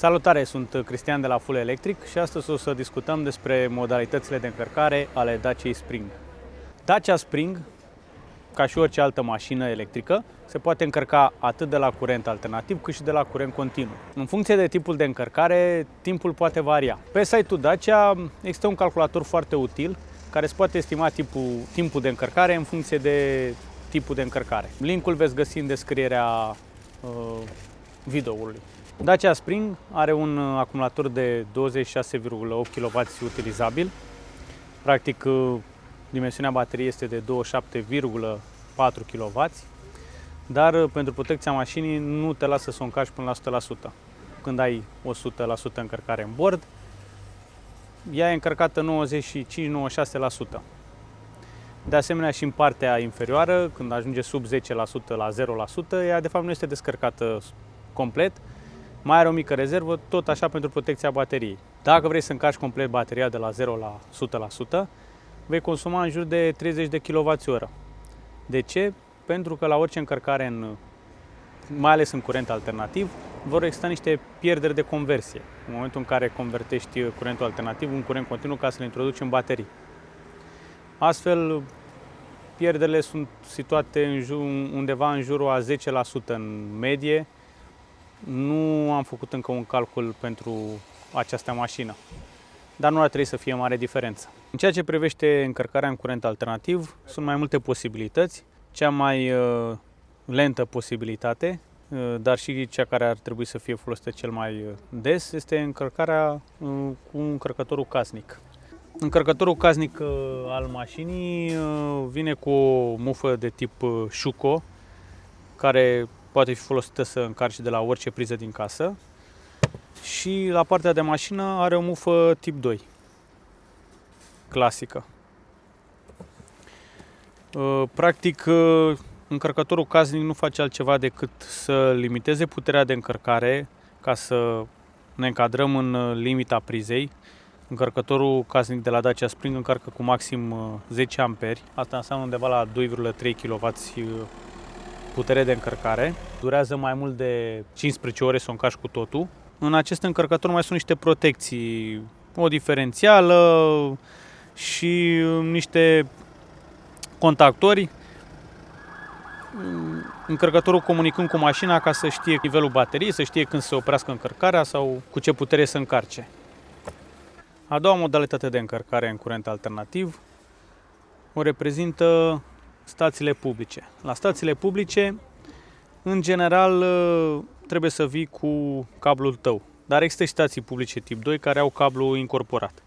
Salutare, sunt Cristian de la Full Electric și astăzi o să discutăm despre modalitățile de încărcare ale Dacia Spring. Dacia Spring, ca și orice altă mașină electrică, se poate încărca atât de la curent alternativ cât și de la curent continuu. În funcție de tipul de încărcare, timpul poate varia. Pe site-ul Dacia există un calculator foarte util care se poate estima timpul de încărcare în funcție de tipul de încărcare. Linkul veți găsi în descrierea videoului. Dacia Spring are un acumulator de 26,8 kW utilizabil. Practic, dimensiunea bateriei este de 27,4 kW, dar pentru protecția mașinii nu te lasă să o încarci până la 100%. Când ai 100% încărcare în bord, ea e încărcată 95-96%. De asemenea, și în partea inferioară, când ajunge sub 10% la 0%, ea de fapt nu este descărcată complet. Mai are o mică rezervă, tot așa pentru protecția bateriei. Dacă vrei să încarci complet bateria de la 0 la 100%, vei consuma în jur de 30 de kWh. De ce? Pentru că la orice încărcare, mai ales în curent alternativ, vor exista niște pierderi de conversie. În momentul în care convertești curentul alternativ în curent continuu ca să-l introduci în baterii. Astfel, pierderile sunt situate undeva în jurul a 10% în medie. Nu am făcut încă un calcul pentru această mașină, dar nu ar trebui să fie mare diferență. În ceea ce privește încărcarea în curent alternativ, sunt mai multe posibilități. Cea mai lentă posibilitate, dar și cea care ar trebui să fie folosită cel mai des, este încărcarea cu încărcătorul casnic. Încărcătorul casnic al mașinii vine cu o mufă de tip Schuko, care poate fi folosită să încarci de la orice priză din casă, și la partea de mașină are o mufă tip 2, clasică. Practic, încărcătorul casnic nu face altceva decât să limiteze puterea de încărcare ca să ne încadrăm în limita prizei. Încărcătorul casnic de la Dacia Spring încarcă cu maxim 10 A. Asta înseamnă undeva la 2,3 kW putere de încărcare. Durează mai mult de 15 ore să o încarci cu totul. În acest încărcător mai sunt niște protecții, o diferențială și niște contactori. Încărcătorul comunicând cu mașina ca să știe nivelul bateriei, să știe când să oprească încărcarea sau cu ce putere să încarce. A doua modalitate de încărcare în curent alternativ o reprezintă stațiile publice. La stațiile publice, în general, trebuie să vii cu cablul tău, dar există și stații publice tip 2 care au cablu incorporat.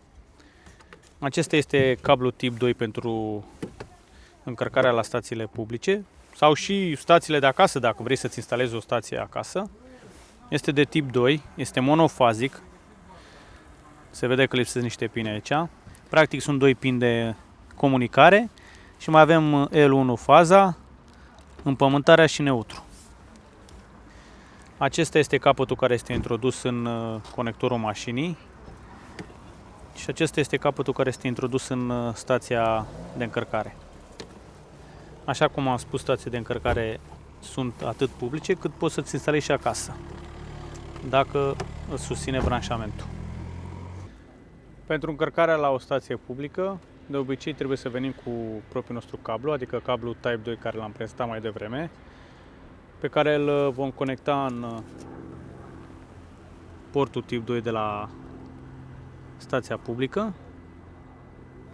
Acesta este cablul tip 2 pentru încărcarea la stațiile publice sau și stațiile de acasă, dacă vrei să-ți instalezi o stație acasă. Este de tip 2, este monofazic. Se vede că lipsesc niște pini aici. Practic sunt doi pini de comunicare și mai avem L1 faza, împământarea și neutru. Acesta este capătul care este introdus în conectorul mașinii și acesta este capătul care este introdus în stația de încărcare. Așa cum am spus, stații de încărcare sunt atât publice cât poți să-ți instalezi și acasă, dacă îți susține branșamentul. Pentru încărcarea la o stație publică, de obicei trebuie să venim cu propriul nostru cablu, adică cablul Type 2 care l-am prezentat mai devreme, pe care îl vom conecta în portul tip 2 de la stația publică.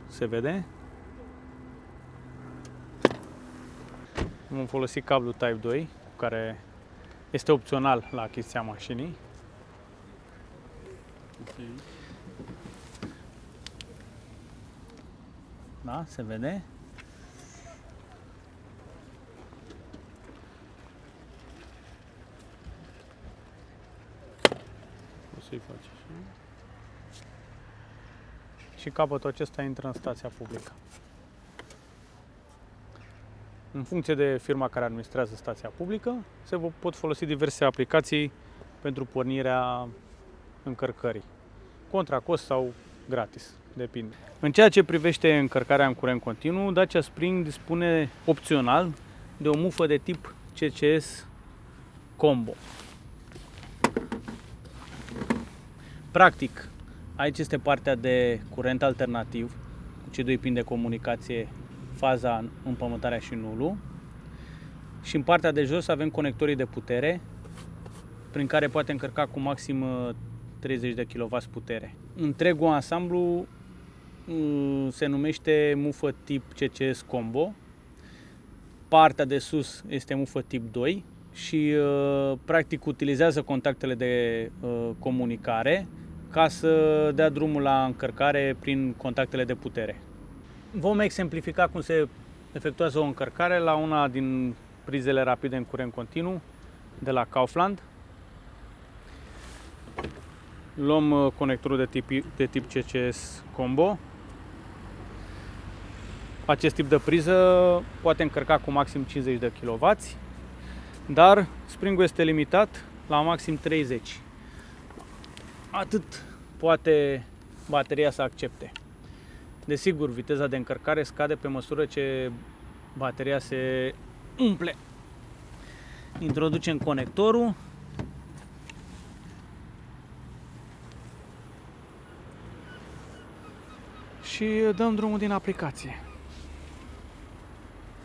Se vede. Vom folosi cablul Type 2, care este opțional la achiziția mașinii. Okay. Da, se vede. O să-i faci așa. Și capătul acesta intră în stația publică. În funcție de firma care administrează stația publică, se pot folosi diverse aplicații pentru pornirea încărcării, contra cost sau gratis, depinde. În ceea ce privește încărcarea în curent continuu, Dacia Spring dispune opțional de o mufă de tip CCS Combo. Practic, aici este partea de curent alternativ, cu cei doi pini de comunicație, faza, împământarea și nulul. Și în partea de jos avem conectorii de putere, prin care poate încărca cu maxim 30 de kW putere. Întregul ansamblu se numește mufă tip CCS Combo. Partea de sus este mufă tip 2 și practic utilizează contactele de comunicare ca să dea drumul la încărcare prin contactele de putere. Vom exemplifica cum se efectuează o încărcare la una din prizele rapide în curent continuu de la Kaufland. Luăm conectorul de tip CCS Combo. Acest tip de priză poate încărca cu maxim 50 de kW, dar springul este limitat la maxim 30. Atât poate bateria să accepte. Desigur, viteza de încărcare scade pe măsură ce bateria se umple. Introducem conectorul și dăm drumul din aplicație.